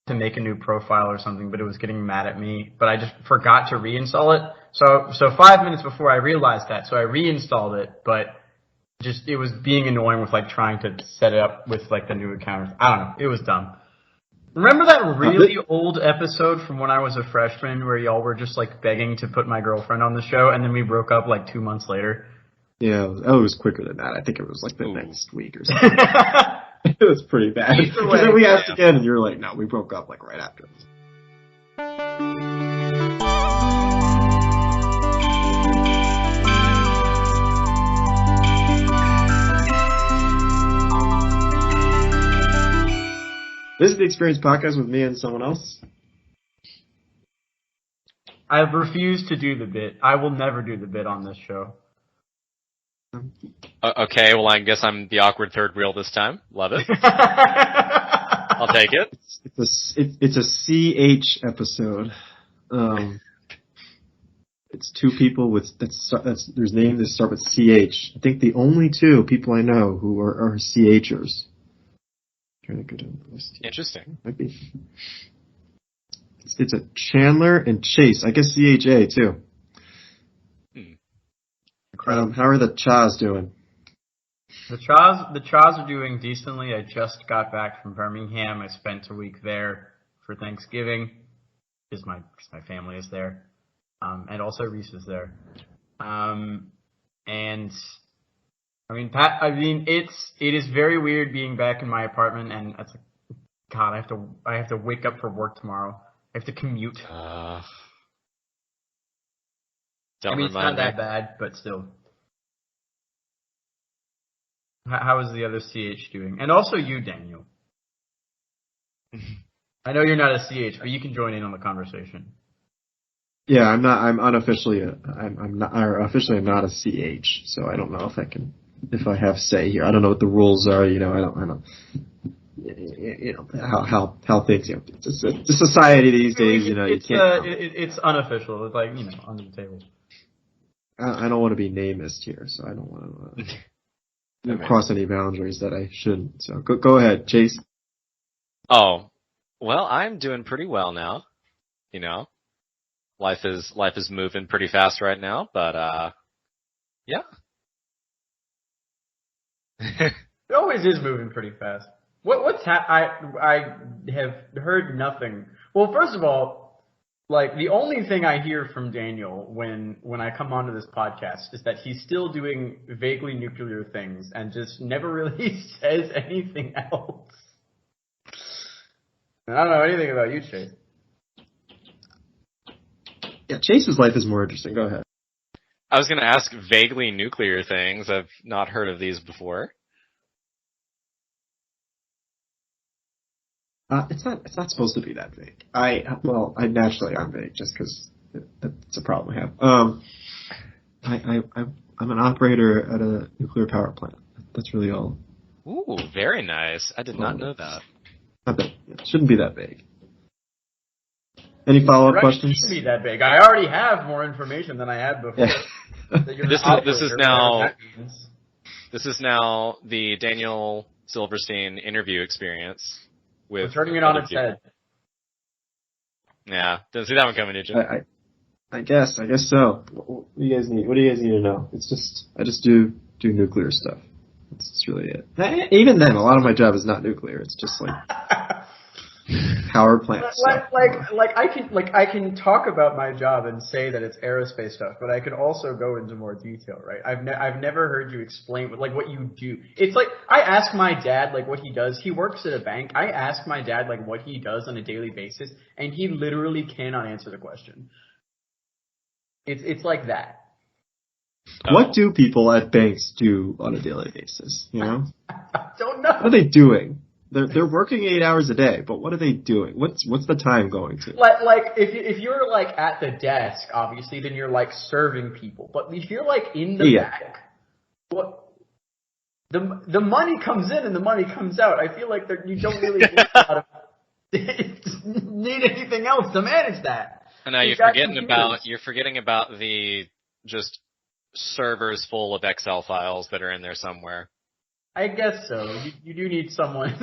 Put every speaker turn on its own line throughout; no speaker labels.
to make a new profile or something, but it was getting mad at me. But I just forgot to reinstall it. So 5 minutes before I realized that, so I reinstalled it, but just it was being annoying with like trying to set it up with like the new account. I don't know. It was dumb. Remember that really old episode from when I was a freshman where y'all were just like begging to put my girlfriend on the show, and then we broke up like 2 months later?
Yeah, it was quicker than that. I think it was like the next week or something. It was pretty bad. Because then we asked again, and you were like, no, we broke up like right after. This is the Experience Podcast with me and someone else.
I've refused to do the bit. I will never do the bit on this show.
Okay, well, I guess I'm the awkward third wheel this time. Love it. I'll take it.
It's a CH episode. It's two people with there's names that start with CH. I think the only two people I know who are CHers. Trying to go down the list.
Interesting.
Might be. It's a Chandler and Chase. I guess CHA too. How are the Chas doing?
The Chas are doing decently. I just got back from Birmingham. I spent a week there for Thanksgiving because my family is there, and also Reese is there. And I mean, Pat. I mean, it is very weird being back in my apartment, and it's like, God, I have to wake up for work tomorrow. I have to commute.
Don't
I mean, it's not that bad, but still. How is the other CH doing? And also you, Daniel. I know you're not a CH, but you can join in on the conversation.
Yeah, I'm not. I'm unofficially. I'm not. Or officially, I'm not a CH. So I don't know if I have say here. I don't know what the rules are. You know, I don't. You know how things. You know, it's a society these days. You know,
it's unofficial. It's like, you know, under the table.
I don't want to be namist here, so I don't want to cross any boundaries that I shouldn't. So go ahead, Chase.
Oh, well, I'm doing pretty well now. You know, life is moving pretty fast right now, but yeah.
It always is moving pretty fast. I have heard nothing. Well, first of all, like, the only thing I hear from Daniel when I come onto this podcast is that he's still doing vaguely nuclear things and just never really says anything else. And I don't know anything about you, Chase.
Yeah, Chase's life is more interesting. Go ahead.
I was going to ask vaguely nuclear things. I've not heard of these before.
It's not supposed to be that vague. I'm vague just because that's a problem I have. I'm an operator at a nuclear power plant. That's really all.
Ooh, very nice. I did not know that.
Not that, it shouldn't be that vague. Any follow-up questions?
It shouldn't be that vague. I already have more information than I had before.
This is now the Daniel Silverstein interview experience.
We're turning it on its head.
Yeah, didn't see that one coming, did you?
I guess so. What do you guys need? What do you guys need to know? I just do nuclear stuff. That's really it. Even then, a lot of my job is not nuclear. It's just like power plant stuff.
I can talk about my job and say that it's aerospace stuff, but I can also go into more detail, right? I've never heard you explain what you do. It's like I ask my dad like what he does. He works at a bank. I ask my dad like what he does on a daily basis, and he literally cannot answer the question. It's like that.
What do people at banks do on a daily basis? You know,
I don't know.
What are they doing? They're working 8 hours a day, but what are they doing? What's the time going to?
Like if you're like at the desk, obviously, then you're like serving people. But if you're like in the back, what the money comes in and the money comes out. I feel like you don't really need anything else to manage that.
And now you're forgetting about the just servers full of Excel files that are in there somewhere.
I guess so. You do need someone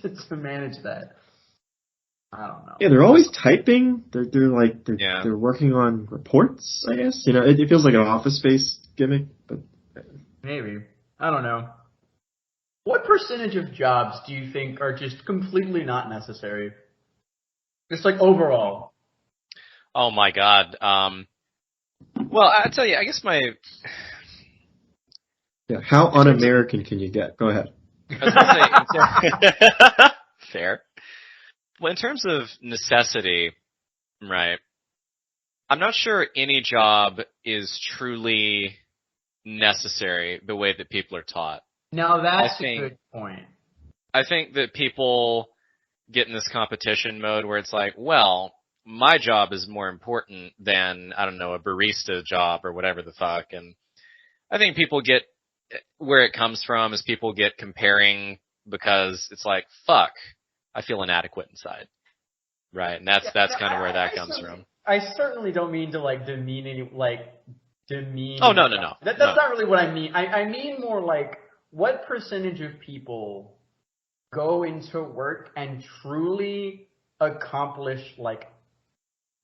to manage that. I don't know.
Yeah, they're always typing.
Yeah.
They're working on reports, I guess. It feels like an Office Space gimmick, but
Maybe. I don't know. What percentage of jobs do you think are just completely not necessary? Just like overall.
Oh my God. Well, I tell you, I guess
yeah, how
in terms of,
un-American can you get? Go ahead.
I was gonna say, fair. Well, in terms of necessity, right? I'm not sure any job is truly necessary the way that people are taught.
Now
I
that's a
think
good point.
I think that people get in this competition mode where it's like, well, my job is more important than, I don't know, a barista job or whatever the fuck. And I think people get where it comes from is people get comparing because it's like, fuck, I feel inadequate inside. Right. And that's kind of where that comes from.
I certainly don't mean to like demean demean.
Oh, no.
That's
No.
not really what I mean. I mean more like what percentage of people go into work and truly accomplish like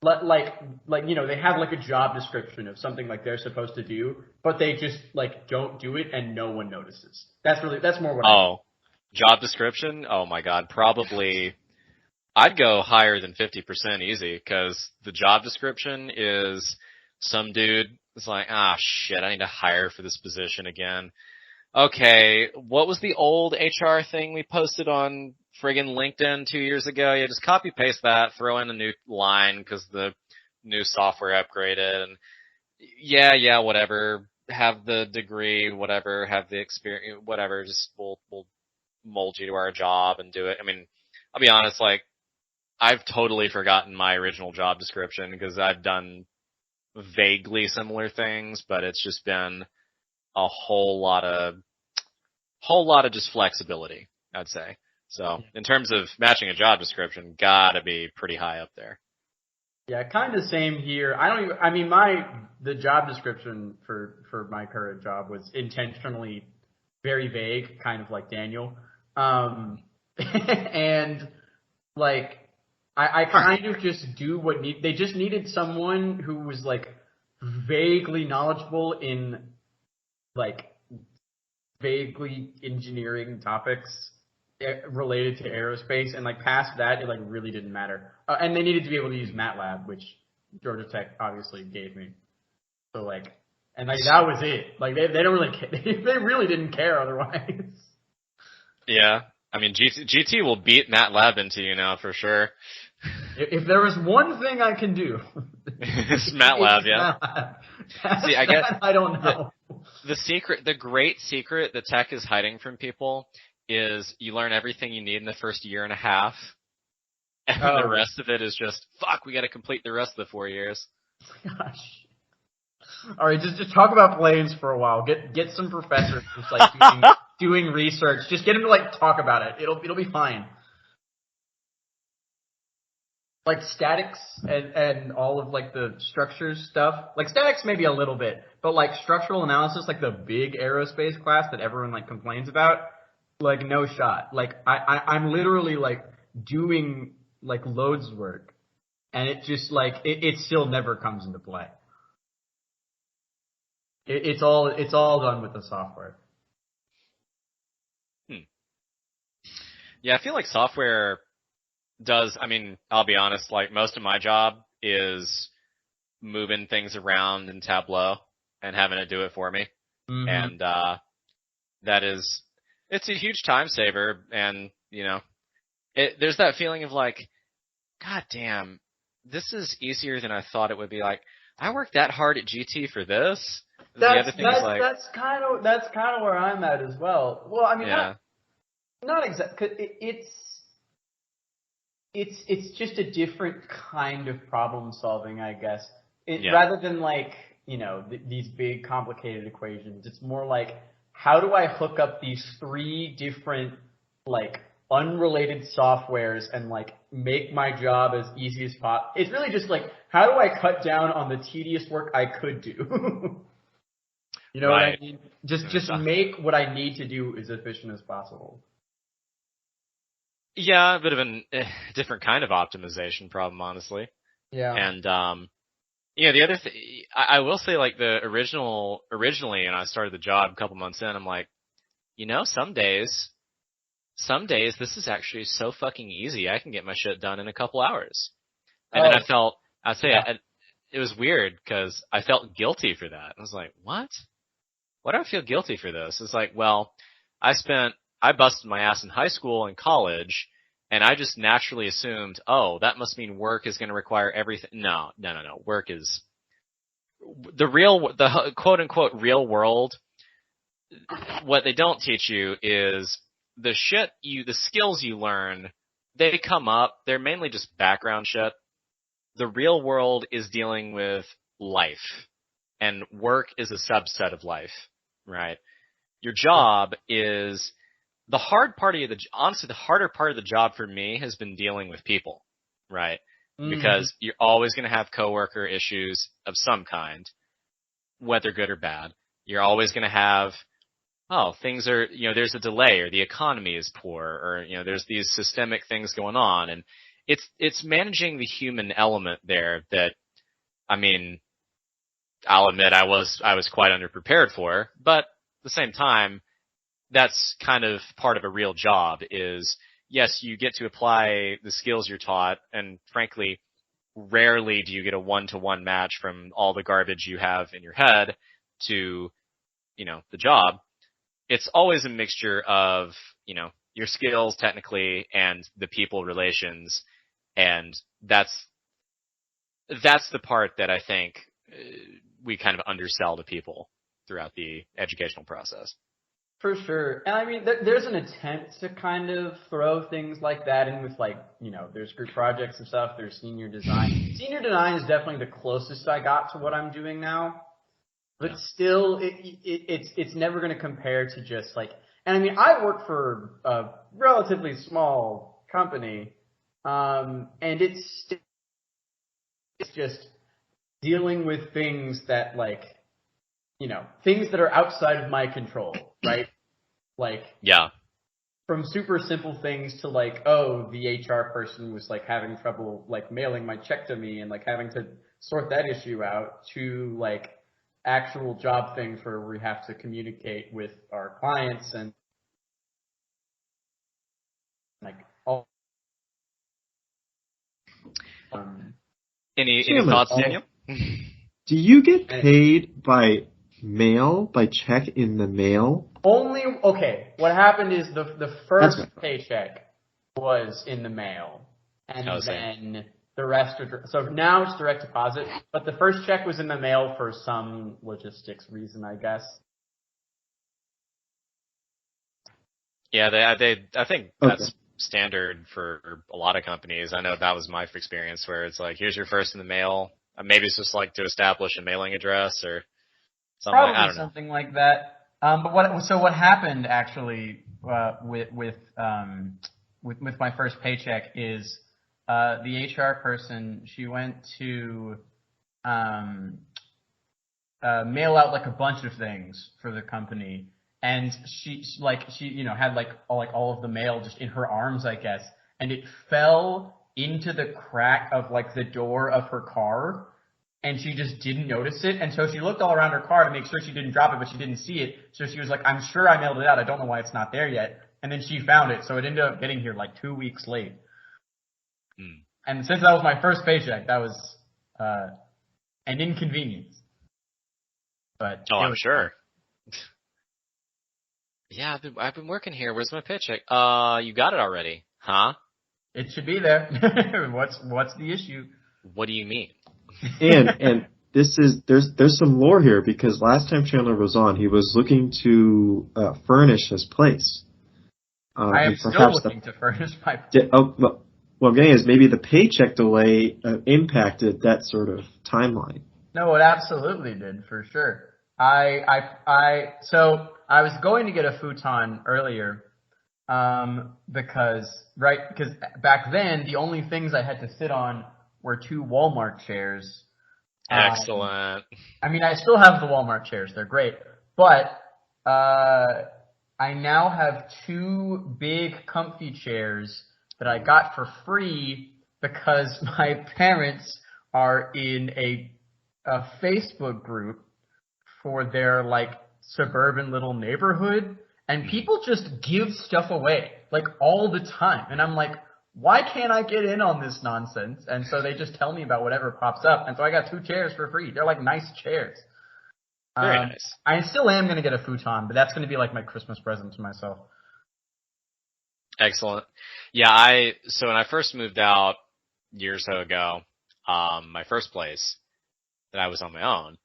they have like a job description of something like they're supposed to do, but they just like don't do it and no one notices. That's more what I mean.
Job description? Oh my God. Probably I'd go higher than 50% easy because the job description is some dude is like, shit, I need to hire for this position again. Okay, what was the old HR thing we posted on friggin' LinkedIn 2 years ago? Yeah, just copy paste that, throw in a new line because the new software upgraded, and yeah, whatever. Have the degree, whatever. Have the experience, whatever. Just we'll mold you to our job and do it. I mean, I'll be honest, like I've totally forgotten my original job description because I've done vaguely similar things, but it's just been a whole lot of just flexibility, I'd say. So in terms of matching a job description, gotta be pretty high up there.
Yeah, kind of same here. The job description for my current job was intentionally very vague, kind of like Daniel. And like I kind of just do they just needed someone who was like vaguely knowledgeable in like vaguely engineering topics related to aerospace, and like past that, it like really didn't matter. And they needed to be able to use MATLAB, which Georgia Tech obviously gave me. So like, and like that was it. Like they don't really they really didn't care otherwise.
Yeah, I mean GT will beat MATLAB into you now for sure.
If there was one thing I can do,
it's MATLAB, yeah.
MATLAB.
See, I guess
I don't know.
The great secret that tech is hiding from people is you learn everything you need in the first year and a half, and the rest of it is just fuck. We got to complete the rest of the 4 years.
Gosh. All right, just talk about planes for a while. Get some professors just like doing research. Just get them to like talk about it. It'll be fine. Like statics and all of like the structures stuff. Like statics maybe a little bit, but like structural analysis, like the big aerospace class that everyone like complains about, like no shot. Like I'm literally like doing like loads work, and it just like it still never comes into play. It's all done with the software.
Yeah, I feel like software does. I mean, I'll be honest. Like most of my job is moving things around in Tableau and having it do it for me, and it's a huge time saver. And there's that feeling of like, God damn, this is easier than I thought it would be. Like I worked that hard at GT for this.
That's kind of where I'm at as well. Well, I mean, not exactly. It's just a different kind of problem solving, I guess. Rather than like these big complicated equations, it's more like how do I hook up these three different like unrelated softwares and like make my job as easy as possible. It's really just like how do I cut down on the tedious work I could do. You know what I mean? Just make what I need to do as efficient as possible.
Yeah, a bit of a different kind of optimization problem, honestly.
Yeah.
And the other thing I will say, like originally, when I started the job a couple months in, I'm like, some days this is actually so fucking easy. I can get my shit done in a couple hours. And then
Yeah.
it was weird because I felt guilty for that. I was like, what? Why do I feel guilty for this? It's like, well, I busted my ass in high school and college, and I just naturally assumed, oh, that must mean work is going to require everything. No. Work is the quote unquote real world. What they don't teach you is the skills you learn, they come up. They're mainly just background shit. The real world is dealing with life, and work is a subset of life, right? Your job is the hard part of honestly, the harder part of the job for me has been dealing with people, right? Because you're always going to have coworker issues of some kind, whether good or bad. You're always going to have, things are, there's a delay, or the economy is poor, or, there's these systemic things going on. And it's managing the human element there that, I mean, I'll admit I was quite underprepared for, but at the same time, that's kind of part of a real job is, yes, you get to apply the skills you're taught, and frankly, rarely do you get a one-to-one match from all the garbage you have in your head to, the job. It's always a mixture of, your skills technically and the people relations, and that's the part that I think we kind of undersell to people throughout the educational process.
For sure. And I mean, there's an attempt to kind of throw things like that in with, like, there's group projects and stuff. There's senior design. Senior design is definitely the closest I got to what I'm doing now. But still, it's never going to compare to just like, and I mean, I work for a relatively small company, and it's just dealing with things that, like, things that are outside of my control, right? Like,
yeah,
from super simple things to, like, oh, the HR person was, like, having trouble, like, mailing my check to me and, like, having to sort that issue out, to, like, actual job things where we have to communicate with our clients and, like, all.
Any
Chandler,
thoughts, Daniel?
Do you get paid by mail, by check in the mail?
Okay, what happened is the first paycheck was in the mail, and then the rest are, so now it's direct deposit, but the first check was in the mail for some logistics reason, I guess.
Yeah, I think that's standard for a lot of companies. I know that was my experience, where it's like, here's your first in the mail. Maybe it's just like to establish a mailing address or something.
Probably
I don't know.
something like that. But what happened actually with my first paycheck is the HR person, she went to mail out like a bunch of things for the company, and she had all of the mail just in her arms, I guess, and it fell into the crack of, like, the door of her car, and she just didn't notice it. And so she looked all around her car to make sure she didn't drop it, but she didn't see it. So she was like, I'm sure I mailed it out. I don't know why it's not there yet. And then she found it. So it ended up getting here like 2 weeks late. And since that was my first paycheck, that was an inconvenience. But
I'm sure. Yeah, I've been working here. Where's my paycheck? You got it already, huh?
It should be there. What's the issue?
What do you mean?
And there's some lore here, because last time Chandler was on, he was looking to furnish his place.
I am still looking to furnish my place.
What I'm getting is maybe the paycheck delay impacted that sort of timeline.
No, it absolutely did, for sure. So I was going to get a futon earlier, because back then the only things I had to sit on were 2 Walmart chairs.
Excellent.
I mean, I still have the Walmart chairs; they're great, but I now have 2 big, comfy chairs that I got for free because my parents are in a Facebook group for their like suburban little neighborhood, and people just give stuff away like all the time, and I'm like, why can't I get in on this nonsense? And so they just tell me about whatever pops up, and so I got 2 chairs for free. They're like nice chairs.
Very nice.
I still am going to get a futon, but that's going to be like my Christmas present to myself.
Excellent. Yeah, so when I first moved out years or so ago, my first place that I was on my own,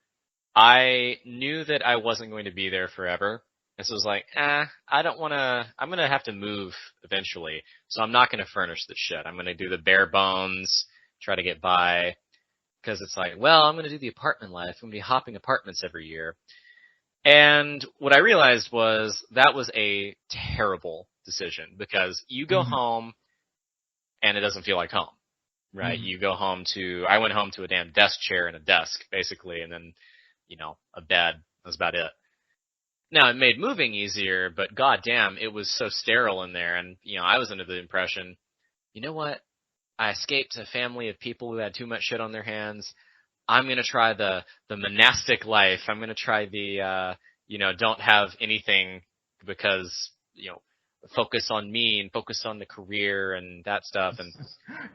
I knew that I wasn't going to be there forever. And so I was like, I don't want to, I'm going to have to move eventually. So I'm not going to furnish the shit. I'm going to do the bare bones, try to get by. Because it's like, well, I'm going to do the apartment life. I'm going to be hopping apartments every year. And what I realized was that was a terrible decision, because you go home and it doesn't feel like home, right? You go home I went home to a damn desk chair and a desk, basically, and then, a bed. That's about it. Now, it made moving easier, but goddamn, it was so sterile in there. And, I was under the impression, you know what? I escaped a family of people who had too much shit on their hands. I'm going to try the monastic life. I'm going to try the, don't have anything because, focus on me and focus on the career and that stuff. And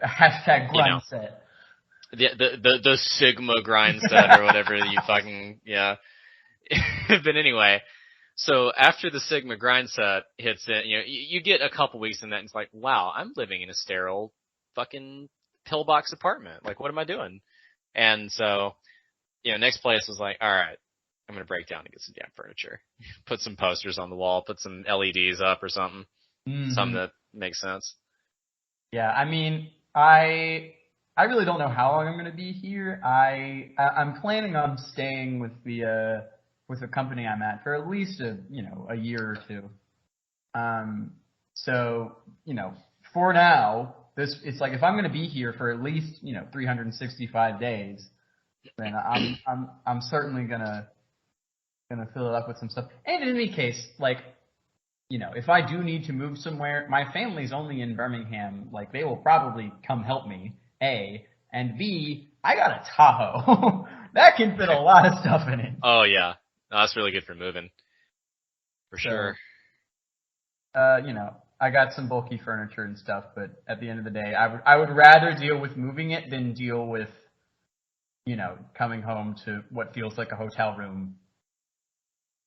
Hashtag grind set.
The Sigma grind set or whatever you fucking, yeah. But anyway, so after the Sigma grind set hits it, you get a couple weeks in that and it's like, wow, I'm living in a sterile fucking pillbox apartment. Like, what am I doing? And so, next place was like, all right, I'm going to break down and get some damn furniture. Put some posters on the wall, put some LEDs up or something. Something that makes sense.
Yeah, I mean, I really don't know how long I'm going to be here. I'm planning on staying with the company I'm at for at least a year or two. So, for now, it's like if I'm going to be here for at least 365 days, then I'm certainly gonna fill it up with some stuff. And in any case, like, if I do need to move somewhere, my family's only in Birmingham. Like, they will probably come help me. A, and B, I got a Tahoe that can fit a lot of stuff in it.
Oh yeah, no, that's really good for moving, for sure.
I got some bulky furniture and stuff, but at the end of the day, I would rather deal with moving it than deal with, coming home to what feels like a hotel room,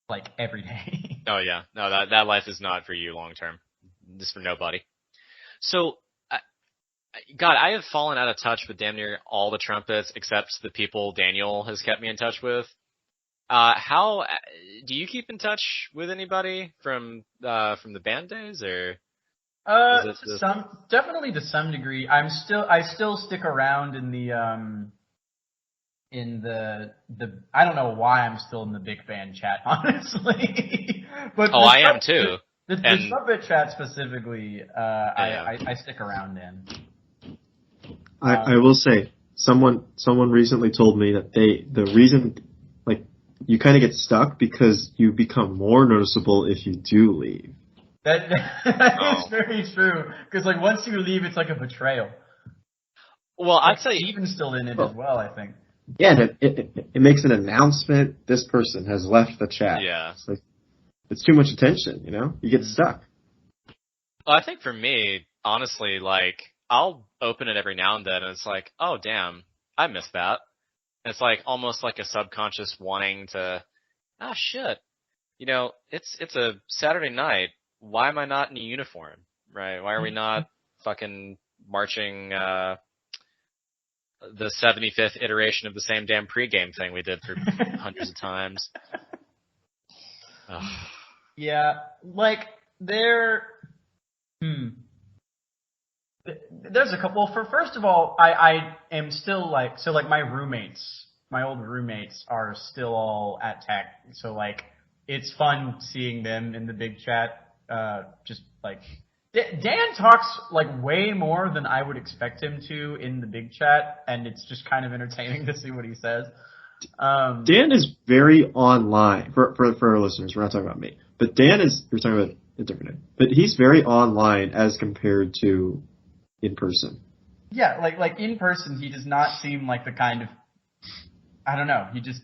like, every day.
Oh yeah, no, that life is not for you long term. Just for nobody. So, God, I have fallen out of touch with damn near all the trumpets except the people Daniel has kept me in touch with. How do you keep in touch with anybody from the band days, or?
Definitely to some degree. I still stick around in the I don't know why I'm still in the big band chat, honestly. But
I am too.
The trumpet chat specifically, I stick around in.
I will say, someone recently told me that the reason, like, you kind of get stuck because you become more noticeable if you do leave.
That is very true. Because, like, once you leave, it's like a betrayal.
Well, I'd say
Steven's still in it as well, I think.
Yeah, and it makes an announcement. This person has left the chat.
Yeah.
It's like, it's too much attention, You get stuck.
Well, I think for me, honestly, like, I'll open it every now and then, and it's like, oh, damn, I missed that. And it's like almost like a subconscious wanting to, shit. It's a Saturday night. Why am I not in a uniform, right? Why are we not fucking marching the 75th iteration of the same damn pregame thing we did for hundreds of times? Ugh.
Yeah, like, there's a couple. First of all, I am still like, so like my old roommates are still all at Tech, so like it's fun seeing them in the big chat. Just like Dan talks like way more than I would expect him to in the big chat, and it's just kind of entertaining to see what he says.
Dan is very online for our listeners. We're not talking about me, but we're talking about a different name. But he's very online as compared to in person.
Yeah, like in person, he does not seem like the kind of, I don't know, he just,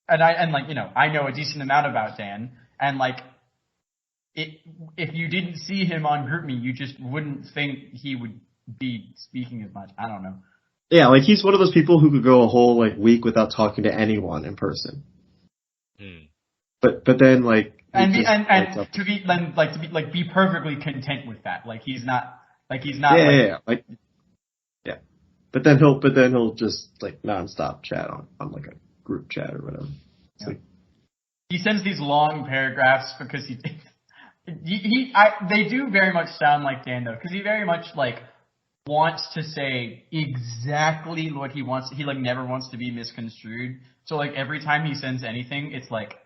and like, you know, I know a decent amount about Dan, and like, if you didn't see him on GroupMe, you just wouldn't think he would be speaking as much. I don't know.
Yeah, like he's one of those people who could go a whole like week without talking to anyone in person. But then like
be perfectly content with that. Like he's not
yeah. But then he'll just like nonstop chat on like a group chat or whatever. It's like
he sends these long paragraphs because they do very much sound like Dan though, because he very much like wants to say exactly what he wants. He like never wants to be misconstrued. So like every time he sends anything, it's like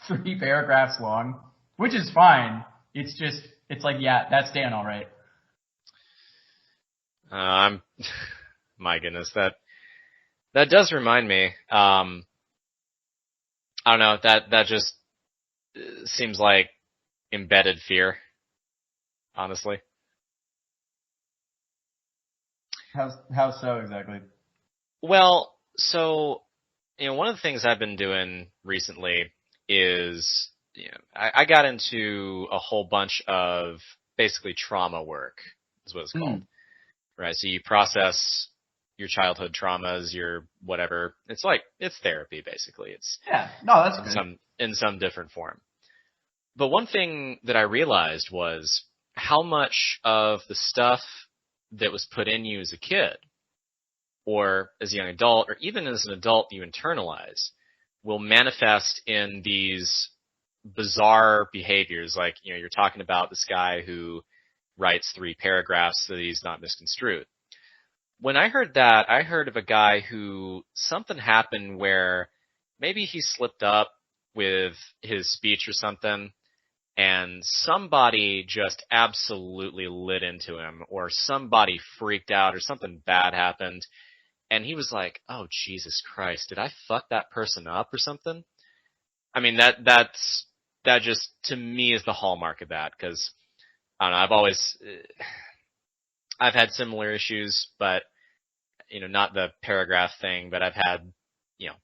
3 paragraphs long, which is fine. It's like, yeah, that's Dan, all right.
My goodness, that does remind me. I don't know, that just seems like embedded fear, honestly.
How so exactly?
Well, so, you know, one of the things I've been doing recently is, you know, I got into a whole bunch of basically trauma work, is what it's called. Right? So you process your childhood traumas, your whatever. It's therapy, basically.
That's good.
In some different form. But one thing that I realized was how much of the stuff that was put in you as a kid, or as a young adult, or even as an adult you internalize, will manifest in these bizarre behaviors. Like, you know, you're talking about this guy who writes 3 paragraphs so that he's not misconstrued. When I heard that, I heard of a guy who something happened where maybe he slipped up with his speech or something, and somebody just absolutely lit into him, or somebody freaked out, or something bad happened, and he was like, "Oh, Jesus Christ, did I fuck that person up or something?" I mean, that just, to me, is the hallmark of that, because, I don't know, I've had similar issues, but, you know, not the paragraph thing, but I've had, you know,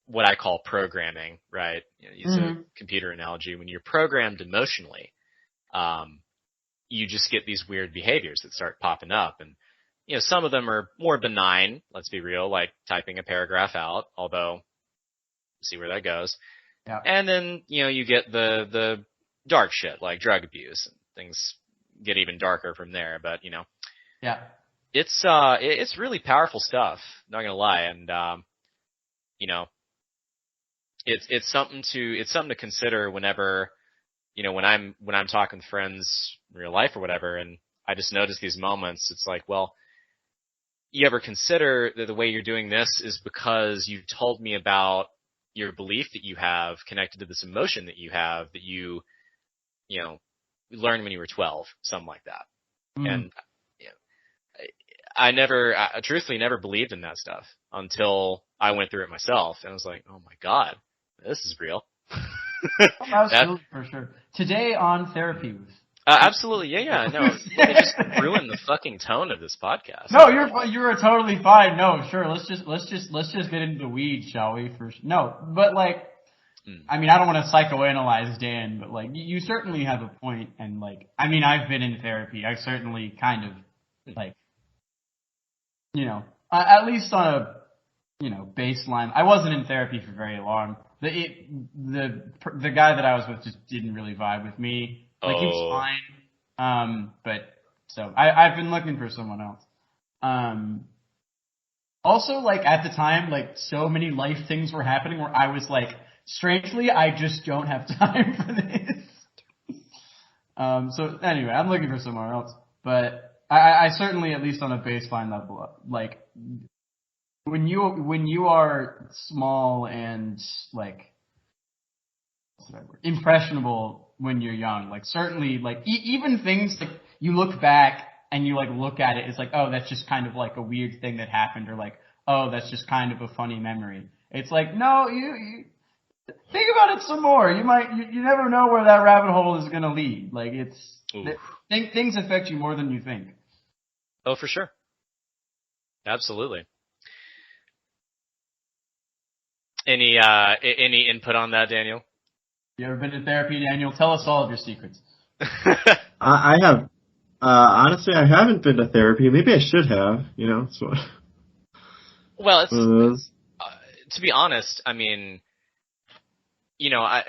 what I call programming, right? You know, use a computer analogy. When you're programmed emotionally, you just get these weird behaviors that start popping up. And, you know, some of them are more benign, let's be real, like typing a paragraph out, although, see where that goes.
Yeah.
And then, you know, you get the dark shit, like drug abuse, and things get even darker from there. But, you know,
yeah,
it's really powerful stuff, not gonna lie. And, you know, it's something to consider whenever, you know, when I'm talking with friends in real life or whatever, and I just notice these moments. It's like, well, you ever consider that the way you're doing this is because you told me about your belief that you have connected to this emotion that you have, that you know, learned when you were 12, something like that. And, you know, I truthfully never believed in that stuff until I went through it myself, and I was like, oh my God, this is real.
Absolutely, for sure. Today on Therapy.
Absolutely, yeah. No, let me just ruin the fucking tone of this podcast.
No, you're totally fine. No, sure. Let's just get into the weeds, shall we? No, but like, I mean, I don't want to psychoanalyze Dan, but like, you certainly have a point, and like, I mean, I've been in therapy. I certainly kind of like, you know, at least on a, you know, baseline. I wasn't in therapy for very long. The guy that I was with just didn't really vibe with me. Like, he was fine. But so I've been looking for someone else. Also, like, at the time, like, so many life things were happening where I was like, strangely, I just don't have time for this. So anyway, I'm looking for somewhere else. But I certainly, at least on a baseline level, like, when you are small and like, what's the right word? Impressionable when you're young, like, certainly, like, even things like you look back and you like look at it, it's like, oh, that's just kind of like a weird thing that happened, or like, oh, that's just kind of a funny memory. It's like, no, you think about it some more. You never know where that rabbit hole is gonna lead. Like, things affect you more than you think.
Oh, for sure. Absolutely. Any input on that, Daniel?
You ever been to therapy, Daniel? Tell us all of your secrets.
I have. Honestly, I haven't been to therapy. Maybe I should have. You know, it's
Well,
one
it's
of those.
to be honest. I mean, you know, I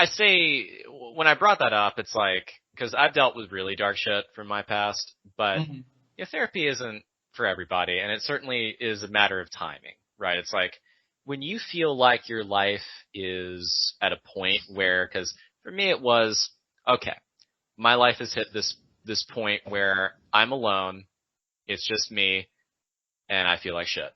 say when I brought that up, it's like because I've dealt with really dark shit from my past, but
Mm-hmm.
therapy isn't for everybody, and it certainly is a matter of timing, right? It's like when you feel like your life is at a point where, because for me it was okay, my life has hit this point where I'm alone, it's just me, and I feel like shit.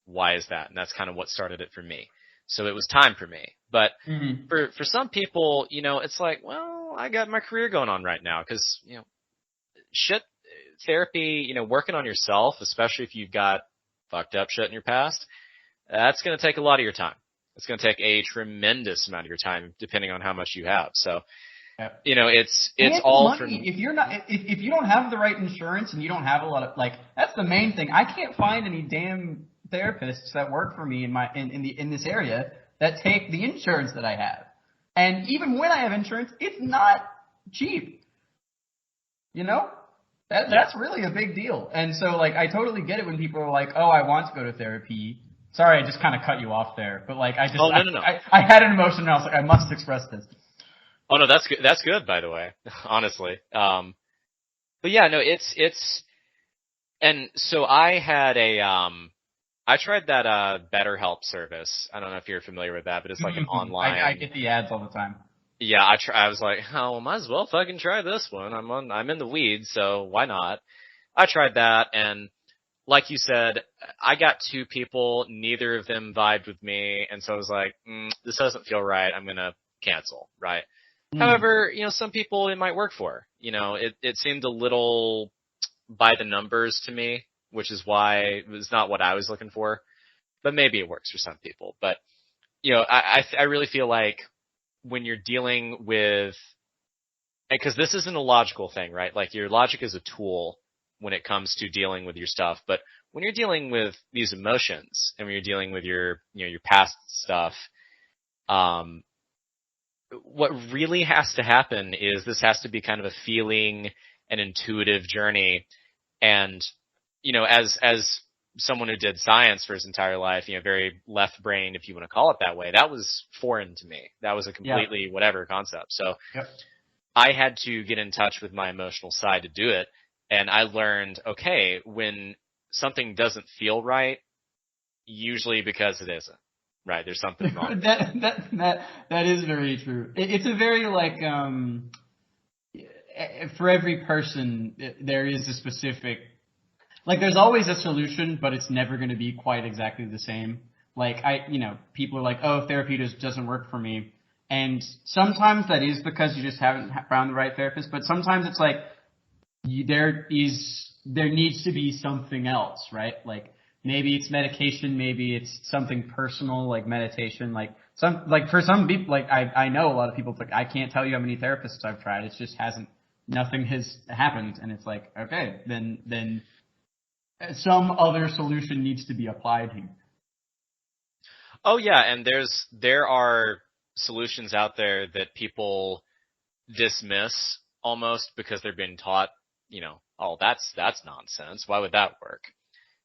Why is that? And that's kind of what started it for me. So it was time for me. But
Mm-hmm.
for some people, it's like, well, I got my career going on right now because shit, therapy, working on yourself, especially if you've got fucked up shit in your past, that's going to take a lot of your time. It's going to take a tremendous amount of your time, depending on how much you have. So,
Yep.
it's
And
all
money.
for me.
If you're not, if you don't have the right insurance and you don't have a lot of that's the main thing. I can't find any damn therapists that work for me in this area that take the insurance that I have. And even when I have insurance, it's not cheap. You know, that's really a big deal. And so I totally get it when people are like, oh, I want to go to therapy. Sorry, I just kind of cut you off there, but
Oh, no.
I had an emotion and I was like, I must express this.
Oh no, that's good. That's good, by the way. Honestly, but yeah, no, it's, and so I had I tried that BetterHelp service. I don't know if you're familiar with that, but it's like an online.
I get the ads all the time.
Yeah, I was like, oh, well, might as well fucking try this one. I'm in the weeds, so why not? I tried that, and like you said, I got two people. Neither of them vibed with me, and so I was like, this doesn't feel right. I'm gonna cancel, right? However, some people it might work for. It seemed a little by the numbers to me, which is why it was not what I was looking for. But maybe it works for some people. But I really feel like when you're dealing with, because this isn't a logical thing, right? Like your logic is a tool when it comes to dealing with your stuff. But when you're dealing with these emotions and when you're dealing with your past stuff, what really has to happen is this has to be kind of a feeling, an intuitive journey. And, as someone who did science for his entire life, very left brain, if you want to call it that way, that was foreign to me. That was a completely whatever concept. So I had to get in touch with my emotional side to do it. And I learned, okay, when something doesn't feel right, usually because it isn't. Right, there's something wrong.
that is very true. It's a very for every person there is a specific, there's always a solution, but it's never going to be quite exactly the same. People are like, oh, therapy doesn't work for me, and sometimes that is because you just haven't found the right therapist. But sometimes it's like there needs to be something else, right? Maybe it's medication, maybe it's something personal like meditation. For some people, I know a lot of people, I can't tell you how many therapists I've tried. It's just nothing has happened, and it's like, okay, then some other solution needs to be applied here.
Oh yeah, and there are solutions out there that people dismiss almost because they're being taught, oh, that's nonsense. Why would that work?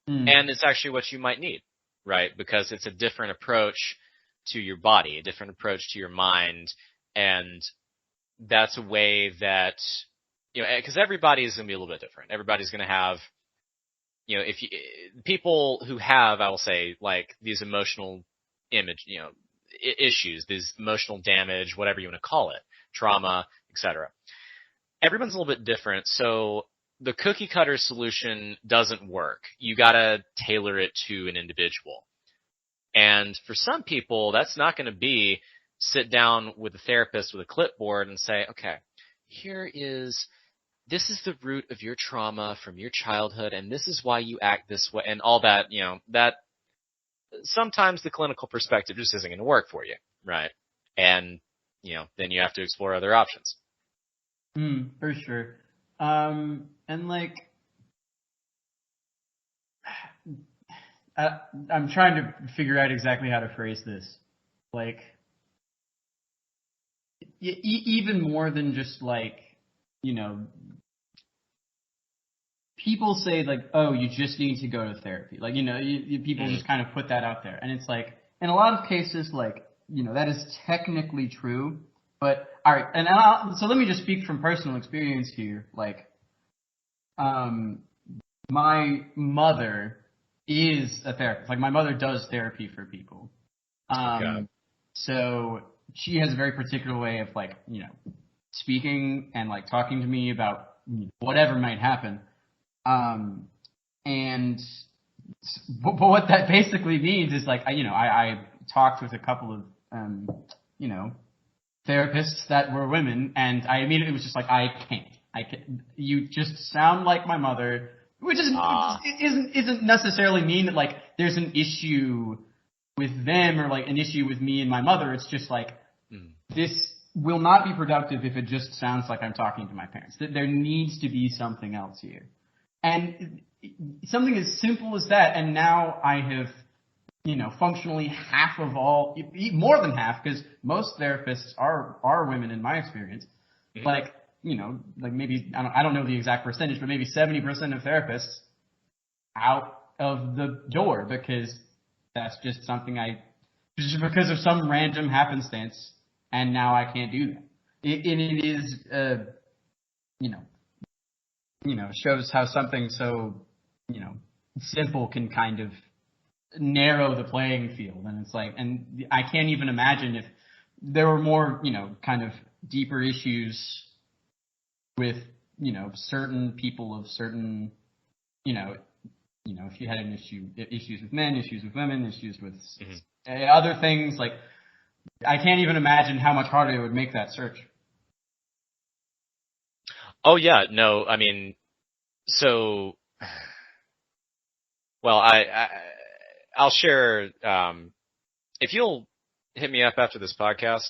And it's actually what you might need, right? Because it's a different approach to your body, a different approach to your mind. And that's a way that, because everybody is going to be a little bit different. Everybody's going to have, people who have, I will say, these emotional issues, these emotional damage, whatever you want to call it, trauma, etc. Everyone's a little bit different. So the cookie cutter solution doesn't work. You gotta tailor it to an individual. And for some people, that's not going to be sit down with a therapist with a clipboard and say, okay, this is the root of your trauma from your childhood, and this is why you act this way, and all that, that sometimes the clinical perspective just isn't going to work for you, right? And, then you have to explore other options.
For sure. And like, I'm trying to figure out exactly how to phrase this. Like, even more than just like, you know, people say like, oh, you just need to go to therapy. Like, you know, people just kind of put that out there. And it's like, in a lot of cases, like, you know, that is technically true. But, all right, so let me just speak from personal experience here. Like, my mother is a therapist. Like, my mother does therapy for people.
Okay.
So she has a very particular way of like, you know, speaking and like talking to me about whatever might happen. And but what that basically means is like, I talked with a couple of, you know, therapists that were women, and I immediately was just like, I can't. You just sound like my mother, which isn't necessarily mean that like there's an issue with them or like an issue with me and my mother. It's just like, this will not be productive if it just sounds like I'm talking to my parents. There needs to be something else here. And something as simple as that, and now I have, you know, functionally half of all, more than half, because most therapists are women in my experience. Like, you know, like maybe, I don't know the exact percentage, but maybe 70% of therapists out of the door because that's just something just because of some random happenstance, and now I can't do that. It is, you know, shows how something so, you know, simple can kind of narrow the playing field. And it's like, and I can't even imagine if there were more, you know, kind of deeper issues with, you know, certain people of certain, you know, if you had issues with men, issues with women, issues with other things, like, I can't even imagine how much harder it would make that search.
Oh yeah, no, I mean, so, well, I'll share, if you'll hit me up after this podcast,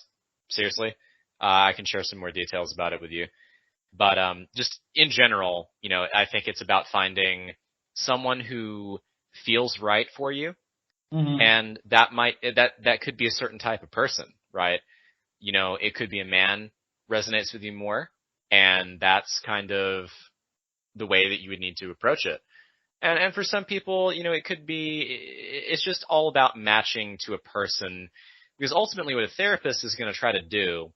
seriously, I can share some more details about it with you. But, just in general, you know, I think it's about finding someone who feels right for you. And that could be a certain type of person, right? You know, it could be a man resonates with you more, and that's kind of the way that you would need to approach it. And for some people, you know, it's just all about matching to a person, because ultimately what a therapist is going to try to do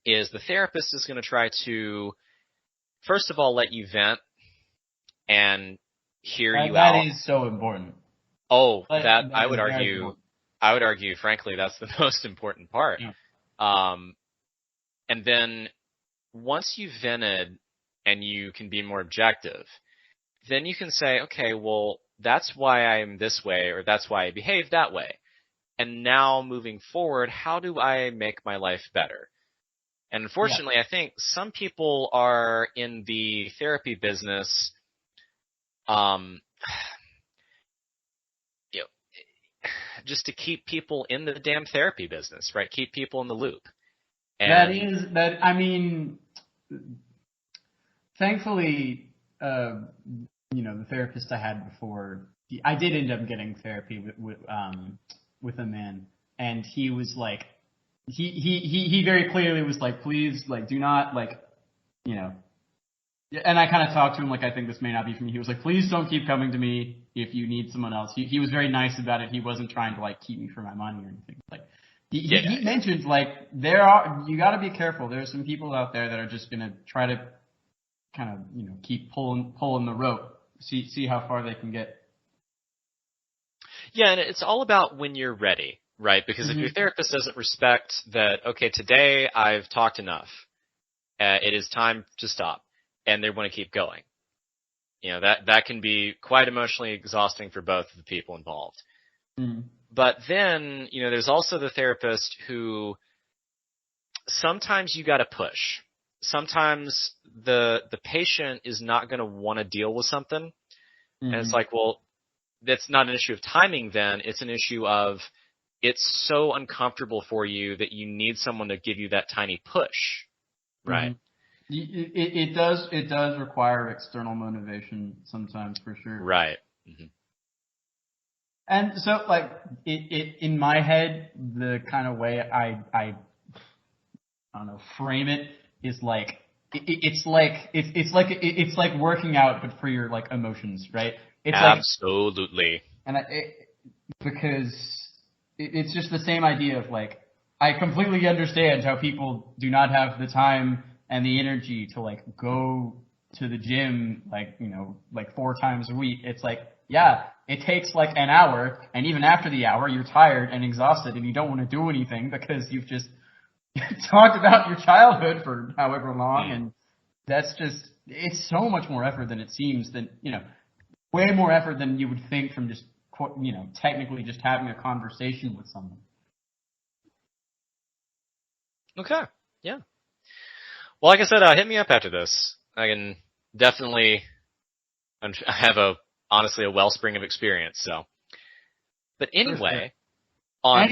is the therapist is going to try to, first of all, let you vent and hear you out.
That is so important.
Oh,
that
I would argue, frankly, that's the most important part.
Yeah.
And then once you've vented and you can be more objective, then you can say, okay, well, that's why I'm this way, or that's why I behave that way. And now moving forward, how do I make my life better? And unfortunately, I think some people are in the therapy business, you know, just to keep people in the damn therapy business, right? Keep people in the loop. And
I mean, thankfully, you know, the therapist I had before, I did end up getting therapy with a man, and he was like, he very clearly was like, please, like, do not, like, you know, and I kind of talked to him like, I think this may not be for me. He was like, please don't keep coming to me if you need someone else. He was very nice about it. He wasn't trying to like keep me for my money or anything. Like, he mentioned like, you got to be careful. There's some people out there that are just gonna try to kind of, you know, keep pulling the rope, see how far they can get.
Yeah, and it's all about when you're ready, right? Because if your therapist doesn't respect that, okay, today I've talked enough, it is time to stop, and they want to keep going, you know, that can be quite emotionally exhausting for both of the people involved. But then, you know, there's also the therapist who sometimes you got to push. Sometimes the patient is not going to want to deal with something, and it's like, well, that's not an issue of timing then. It's an issue of it's so uncomfortable for you that you need someone to give you that tiny push, right?
It does require external motivation sometimes, for sure.
Right. Mm-hmm.
And so, like, in my head, the kind of way I don't know, frame it is like, it's like working out, but for your, like, emotions, right? It's
Absolutely.
because it's just the same idea of, like, I completely understand how people do not have the time and the energy to, like, go to the gym, like, you know, like 4 times a week. It's like, yeah, it takes like an hour, and even after the hour, you're tired and exhausted, and you don't want to do anything because you've just talked about your childhood for however long, and that's just, it's so much more effort than it seems, than, you know, way more effort than you would think from just, you know, technically just having a conversation with someone.
Okay. Yeah. Well, like I said, hit me up after this. I can definitely, I have honestly a wellspring of experience, so. But anyway, on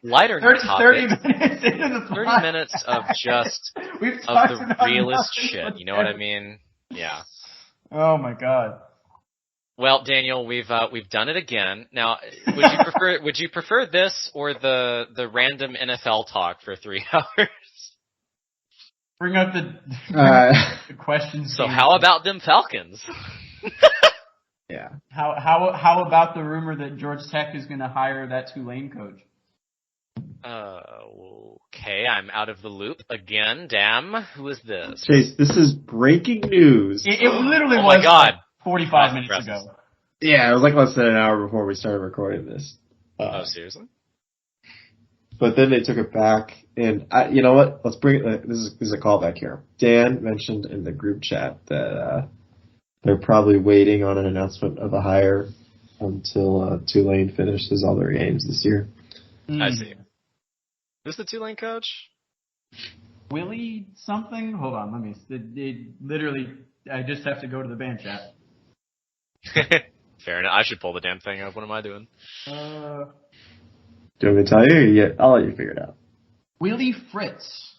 lighter
30
topics,
minutes into the
30 minutes of just, of the realest shit, you know what I mean? Yeah.
Oh my god.
Well, Daniel, we've done it again. Now, would you prefer this or the random NFL talk for 3 hours?
Bring up the questions.
So how about them Falcons?
Yeah.
How about the rumor that Georgia Tech is going to hire that Tulane coach?
Okay, I'm out of the loop again. Damn, who is this?
Chase, this is breaking news.
It literally
oh
was
my God.
Like 45 minutes ago.
Yeah, it was like less than an hour before we started recording this.
Oh, seriously?
But then they took it back, and you know what? Let's bring it. This is a callback here. Dan mentioned in the group chat that they're probably waiting on an announcement of a hire until Tulane finishes all their games this year.
I see. Who's the Tulane coach?
Willie something? Hold on, let me. Literally, I just have to go to the band chat.
Fair enough. I should pull the damn thing up. What am I doing?
Do you want me to tell you? Or I'll let you figure it out.
Willie Fritz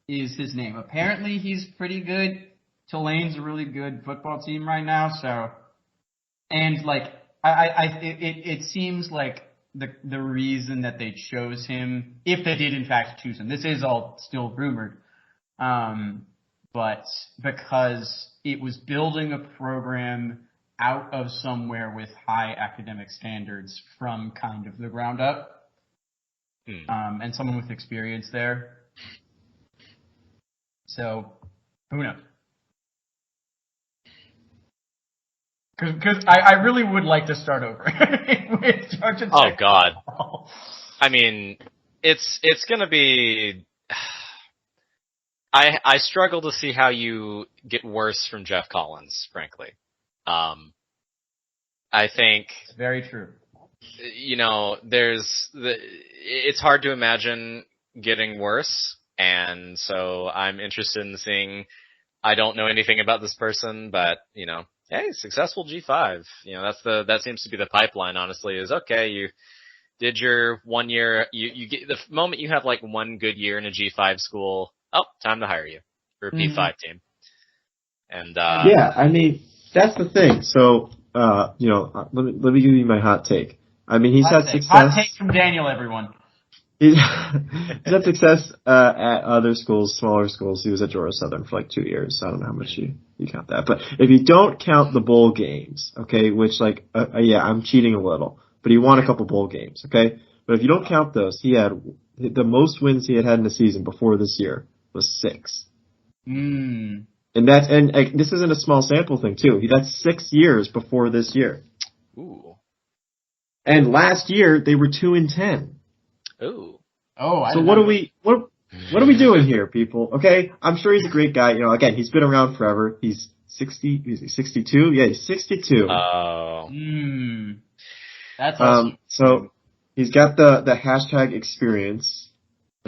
is his name. Apparently, he's pretty good. Tulane's a really good football team right now. So, and like, it seems like the reason that they chose him, if they did in fact choose him, this is all still rumored, but because it was building a program out of somewhere with high academic standards from kind of the ground up. And someone with experience there. So, who knows? Because I really would like to start over with Georgia Tech.
Oh God! I mean, it's gonna be. I struggle to see how you get worse from Jeff Collins, frankly. I think
it's very true.
You know, it's hard to imagine getting worse, and so I'm interested in seeing. I don't know anything about this person, but you know, hey, successful G5. You know, that seems to be the pipeline. Honestly, is okay. You did your 1 year. You get the moment you have like one good year in a G5 school. Oh, time to hire you for a P5 team. And
yeah, I mean that's the thing. So you know, let me give you my hot take. I mean, he's had success.
Hot take from Daniel, everyone.
He's had success at other schools, smaller schools. He was at Georgia Southern for like 2 years. I don't know how much you count that. But if you don't count the bowl games, okay, which like, yeah, I'm cheating a little. But he won a couple bowl games, okay? But if you don't count those, he had the most wins he had in a season before this year was 6. And this isn't a small sample thing too. That's 6 years before this year.
Ooh.
And last year they were 2-10.
Ooh.
Oh.
So what are we doing here, people? Okay, I'm sure he's a great guy. You know, again, he's been around forever. He's 60. Is he 62? Yeah, he's 62.
Oh.
That's awesome.
So he's got the hashtag experience.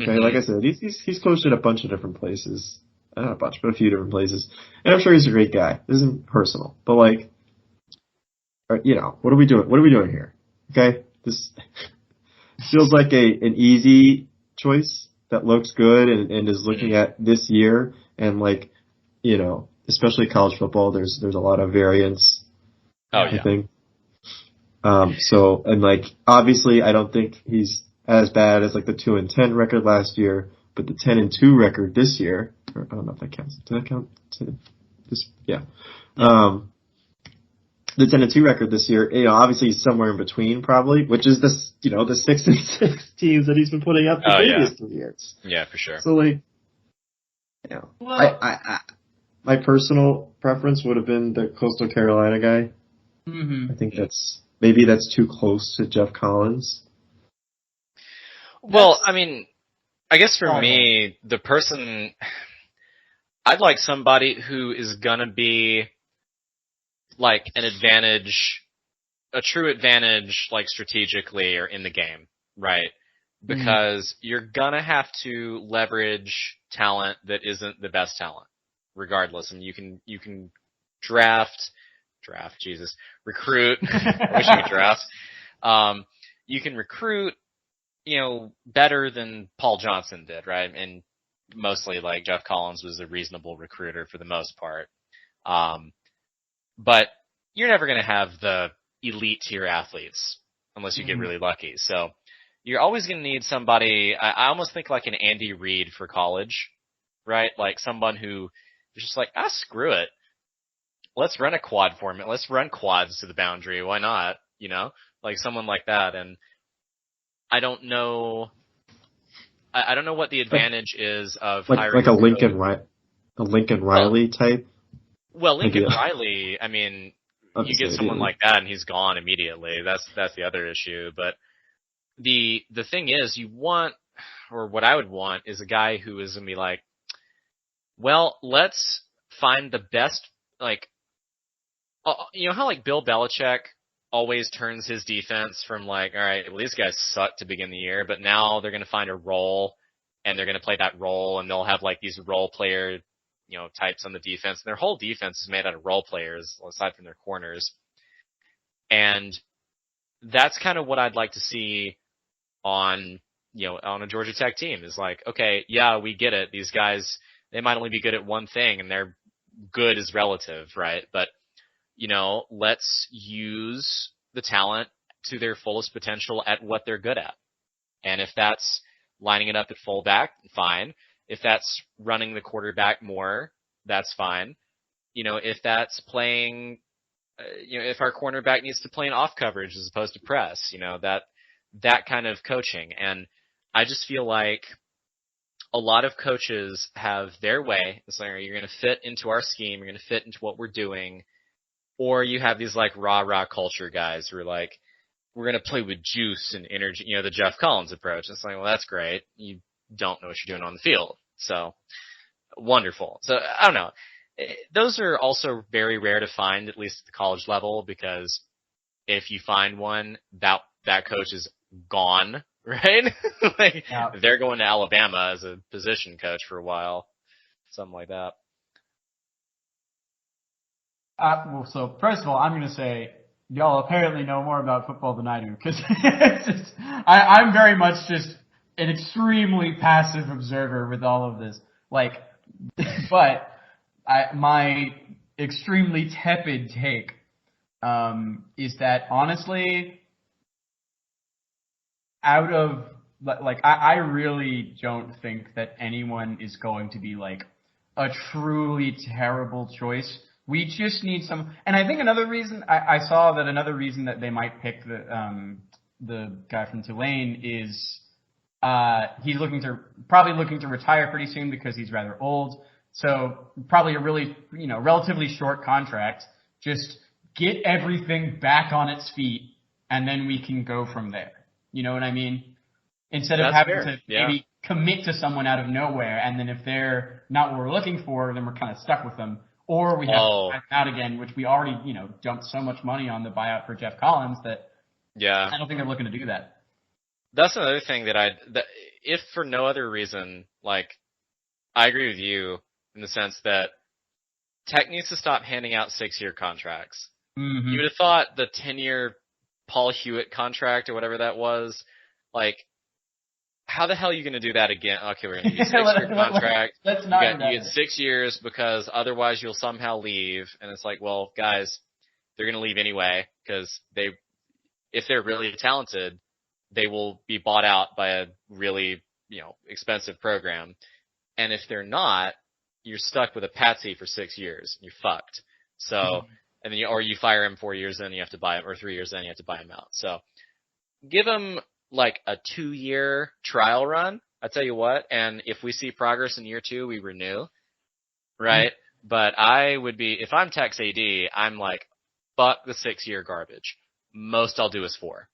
Okay, like I said, he's coached at a bunch of different places. Not a bunch, but a few different places. And I'm sure he's a great guy. This isn't personal, but like, you know, what are we doing? What are we doing here? Okay, this feels like an easy choice that looks good and is looking at this year and like, especially college football, there's a lot of variance,
Oh
I
yeah.
think. So, and like, obviously I don't think he's as bad as like the 2-10 record last year, but the 10-2 record this year, or I don't know if that counts. Did that count? This, yeah.
Yeah.
The 10-2 record this year, obviously he's somewhere in between probably, which is this, the 6-6 teams that he's been putting up the
Oh yeah.
previous 3 years.
Yeah, for sure.
So like,
Well,
my personal preference would have been the Coastal Carolina guy. I
mm-hmm.
think maybe that's too close to Jeff Collins.
Well, I mean, I guess for
Oh,
me, the person I'd like somebody who is gonna be like an advantage, a true advantage, like strategically or in the game, right? Because you're gonna have to leverage talent that isn't the best talent, regardless. And you can draft, Jesus, recruit. I wish you could draft. You can recruit, better than Paul Johnson did, right? And mostly like Jeff Collins was a reasonable recruiter for the most part. But you're never going to have the elite tier athletes unless you get really lucky. So you're always going to need somebody. I almost think like an Andy Reid for college, right? Like someone who is just like, screw it. Let's run a quad format. Let's run quads to the boundary. Why not? Like someone like that. And I don't know. I don't know what the advantage is of hiring
like a Lincoln Riley type.
Well, Lincoln Riley, I mean, you get someone like that and he's gone immediately. That's the other issue. But the thing is, you want, or what I would want, is a guy who is gonna be like, well, let's find the best, like, how like Bill Belichick always turns his defense from like, all right, well, these guys suck to begin the year, but now they're gonna find a role and they're gonna play that role, and they'll have like these role player types on the defense. And their whole defense is made out of role players, aside from their corners. And that's kind of what I'd like to see on a Georgia Tech team is like, okay, yeah, we get it. These guys, they might only be good at one thing, and their good is relative, right? But, let's use the talent to their fullest potential at what they're good at. And if that's lining it up at fullback, fine. If that's running the quarterback more, that's fine. If that's playing, if our cornerback needs to play in off coverage as opposed to press, that kind of coaching. And I just feel like a lot of coaches have their way. It's like, you're going to fit into our scheme. You're going to fit into what we're doing. Or you have these like rah culture guys who are like, we're going to play with juice and energy, the Jeff Collins approach. It's like, well, that's great. You don't know what you're doing on the field. So wonderful. So I don't know. Those are also very rare to find, at least at the college level, because if you find one, that coach is gone, right? Like they're going to Alabama as a position coach for a while, something like that.
Well, so first of all, I'm going to say y'all apparently know more about football than I do, because I'm very much just an extremely passive observer with all of this. Like, but my extremely tepid take is that honestly, out of like, I really don't think that anyone is going to be like a truly terrible choice. We just need some, and I think another reason I saw that another reason that they might pick the guy from Tulane is he's probably looking to retire pretty soon because he's rather old. So probably a really relatively short contract. Just get everything back on its feet, and then we can go from there. You know what I mean? Instead of having to maybe commit to someone out of nowhere, and then if they're not what we're looking for, then we're kind of stuck with them. Or we have to buy them out again, which we already, dumped so much money on the buyout for Jeff Collins that I don't think they're looking to do that.
That's another thing that if for no other reason, like, I agree with you in the sense that Tech needs to stop handing out 6-year contracts.
Mm-hmm.
You would have thought the 10-year Paul Hewitt contract or whatever that was, like, how the hell are you going to do that again? Okay, we're going to give you a 6-year contract.
Let's not
You get 6 years because otherwise you'll somehow leave. And it's like, well, guys, they're going to leave anyway because if they're really talented, they will be bought out by a really, expensive program. And if they're not, you're stuck with a patsy for 6 years. You're fucked. So, and then you fire him 4 years, then you have to buy him, or 3 years, then you have to buy him out. So, give him like a 2-year trial run. I tell you what, and if we see progress in year 2, we renew, right? But I would be, if I'm Tex AD, I'm like, fuck the 6-year garbage. Most I'll do is 4.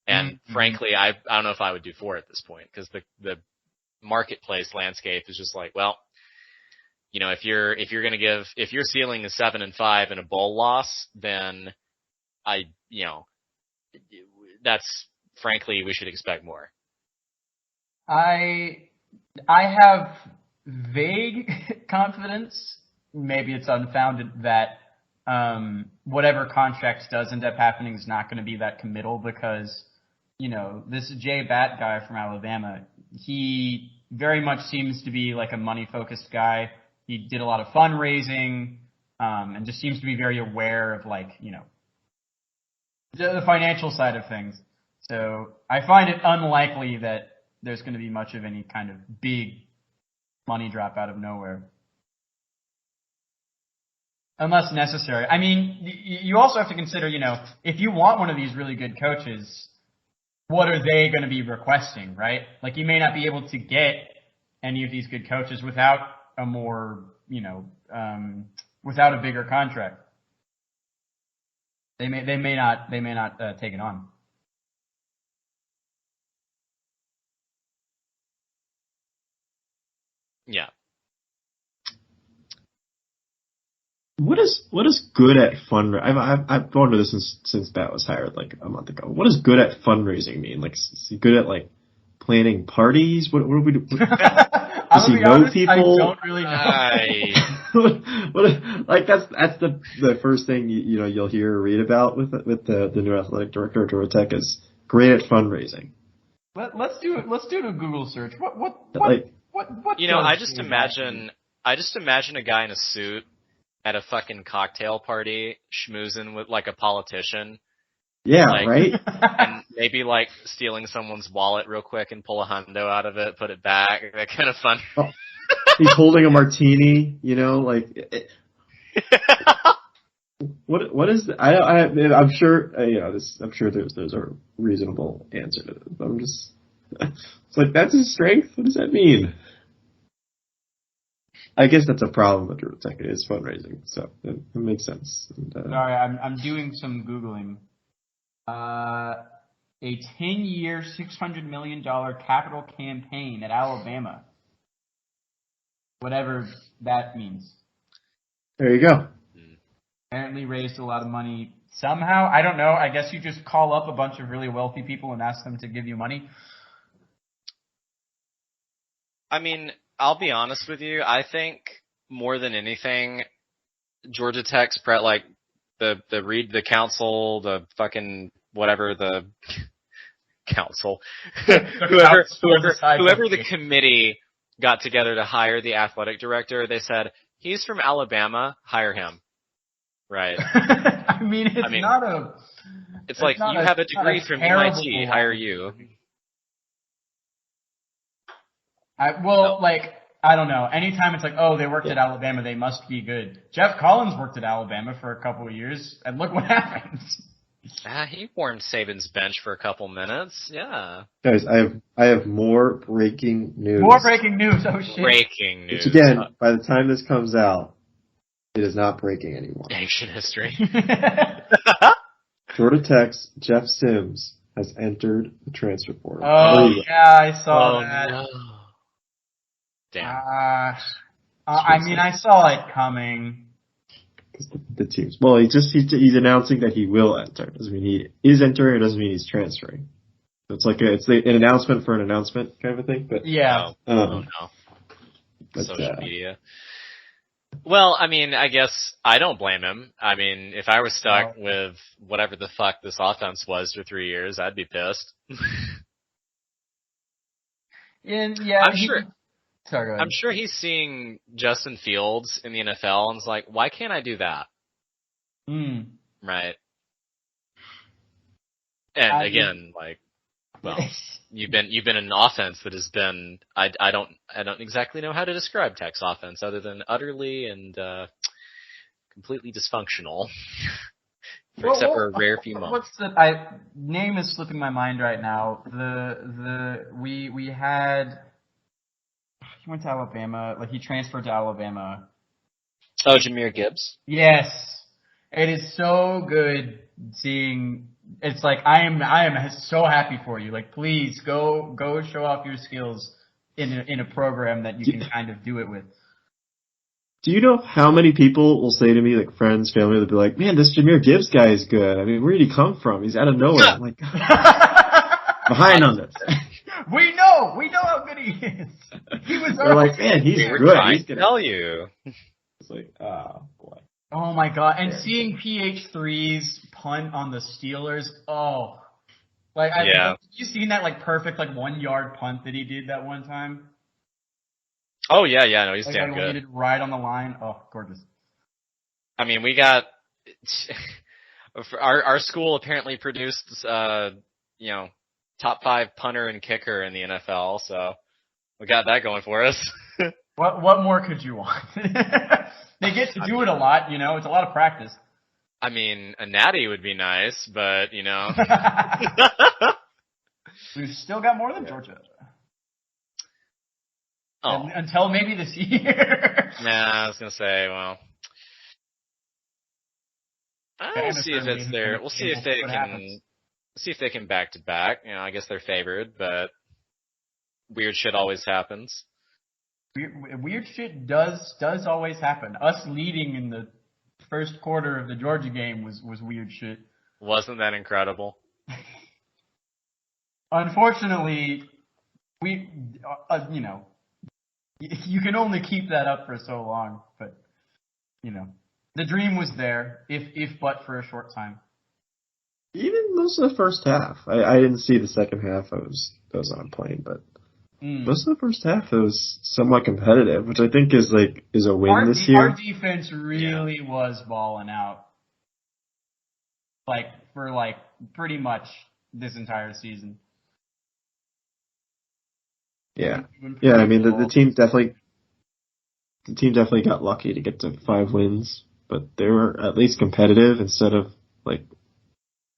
And frankly, I don't know if I would do 4 at this point because the marketplace landscape is just like, well, if your ceiling is 7 and 5 and a bowl loss, then that's frankly, we should expect more.
I have vague confidence, maybe it's unfounded, that whatever contract does end up happening is not going to be that committal because, this Jay Batt guy from Alabama, he very much seems to be like a money-focused guy. He did a lot of fundraising and just seems to be very aware of, the financial side of things. So I find it unlikely that there's going to be much of any kind of big money drop out of nowhere. Unless necessary. I mean, you also have to consider, if you want one of these really good coaches, what are they going to be requesting, right? Like, you may not be able to get any of these good coaches without a more, without a bigger contract. They may not take it on.
Yeah.
What is good at fundraising? I've gone to this since Bat was hired like a month ago. What does good at fundraising mean? Like, is he good at like planning parties? What do we do? Does he know people?
I don't really know.
That's the first thing you'll hear or read about with the new athletic director of Georgia Tech is great at fundraising.
Let's do a Google search. What?
I just imagine a guy in a suit at a fucking cocktail party schmoozing with like a politician.
Yeah, right?
And maybe like stealing someone's wallet real quick and pull a hundo out of it, put it back, that kind of fun.
Oh, he's holding a martini, what is I'm sure I'm sure there's a reasonable answer to this. But I'm just it's like that's his strength. What does that mean? I guess that's a problem at Georgia Tech. It is fundraising, so it makes sense. And,
sorry, I'm doing some Googling. A 10-year, $600 million capital campaign at Alabama. Whatever that means.
There you go.
Apparently raised a lot of money somehow. I don't know. I guess you just call up a bunch of really wealthy people and ask them to give you money.
I mean, I'll be honest with you. I think more than anything, Georgia Tech's the council, the fucking whatever the council, whoever the committee got together to hire the athletic director, they said, he's from Alabama, hire him. Right. It's like, you have a degree from MIT, hire you.
I don't know. Anytime it's like, oh, they worked at Alabama, they must be good. Jeff Collins worked at Alabama for a couple of years, and look what happened.
He warmed Saban's bench for a couple minutes. Yeah.
Guys, I have more breaking news.
More breaking news. Oh shit.
Breaking news.
Which again, by the time this comes out, it is not breaking anymore.
Ancient history.
Georgia Tech's Jeff Sims has entered the transfer portal.
Oh yeah, I saw that.
No. Damn.
I saw it coming.
The teams. Well, he's announcing that he will enter. Doesn't mean he is entering. It doesn't mean he's transferring. So it's like an announcement for an announcement kind of a thing. But
yeah.
Oh no. Social media. Well, I mean, I guess I don't blame him. I mean, if I was stuck with whatever the fuck this offense was for 3 years, I'd be pissed.
And yeah,
I'm sure.
Sorry, go ahead.
I'm sure he's seeing Justin Fields in the NFL and is like, why can't I do that? Right. And again, like, well, you've been in an offense that has been I don't exactly know how to describe Tech's offense other than utterly and completely dysfunctional. Except for a rare few moments.
What's the name is slipping my mind right now. We had he went to Alabama, like he transferred to Alabama.
Oh, Jahmyr Gibbs.
Yes. It is so good seeing. It's like I am so happy for you. Like, please go show off your skills in a program that you can kind of do it with.
Do you know how many people will say to me, like friends, family, they'll be like, "Man, this Jahmyr Gibbs guy is good. I mean, where did he come from? He's out of nowhere." I'm like, behind on this.
We know how good he is. He was.
They're like, "Man, he's
We're
good."
trying to tell you.
It's like, oh boy.
Oh my god! And seeing PH3's punt on the Steelers, you seen that like perfect like 1 yard punt that he did that one time?
Oh yeah, no, he's
like,
damn good.
Landed right on the line. Oh, gorgeous.
I mean, we got our school apparently produced top 5 punter and kicker in the NFL, so we got that going for us.
What more could you want? They get to do it a lot, it's a lot of practice.
I mean, a natty would be nice, but
We've still got more than Georgia.
Oh.
Until maybe this year.
Nah, I was gonna say, well, we'll see if it's there. We'll see if they can. See if they can back to back. I guess they're favored, but weird shit always happens.
Weird shit does always happen. Us leading in the first quarter of the Georgia game was weird shit.
Wasn't that incredible?
Unfortunately, we you can only keep that up for so long, but the dream was there, if but for a short time.
Even most of the first half. I didn't see the second half. I was on a plane, but most of the first half it was somewhat competitive, which I think is a win this year.
Our defense really was balling out, for pretty much this entire season.
Yeah. I mean the team definitely got lucky to get to 5 wins, but they were at least competitive instead of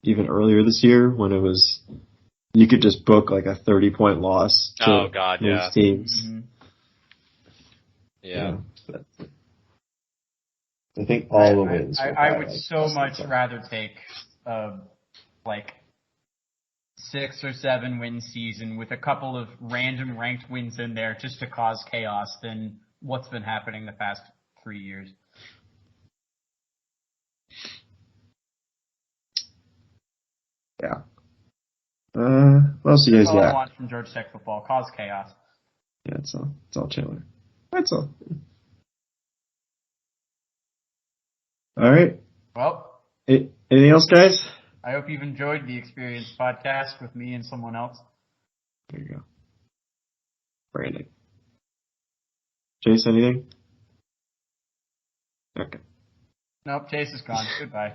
even earlier this year when it was you could just book a 30-point loss to most teams.
Mm-hmm.
Yeah.
I think all the wins.
I would so much rather take 6 or 7 win season with a couple of random ranked wins in there just to cause chaos than what's been happening the past 3 years.
Yeah. What else do you guys got?
All I want from Georgia Tech football: cause chaos.
Yeah, it's all Chandler. That's all. All right.
Well,
anything else, guys?
I hope you've enjoyed the Experience podcast with me and someone else.
There you go. Branding. Chase, anything? Okay.
Nope, Chase is gone. Goodbye.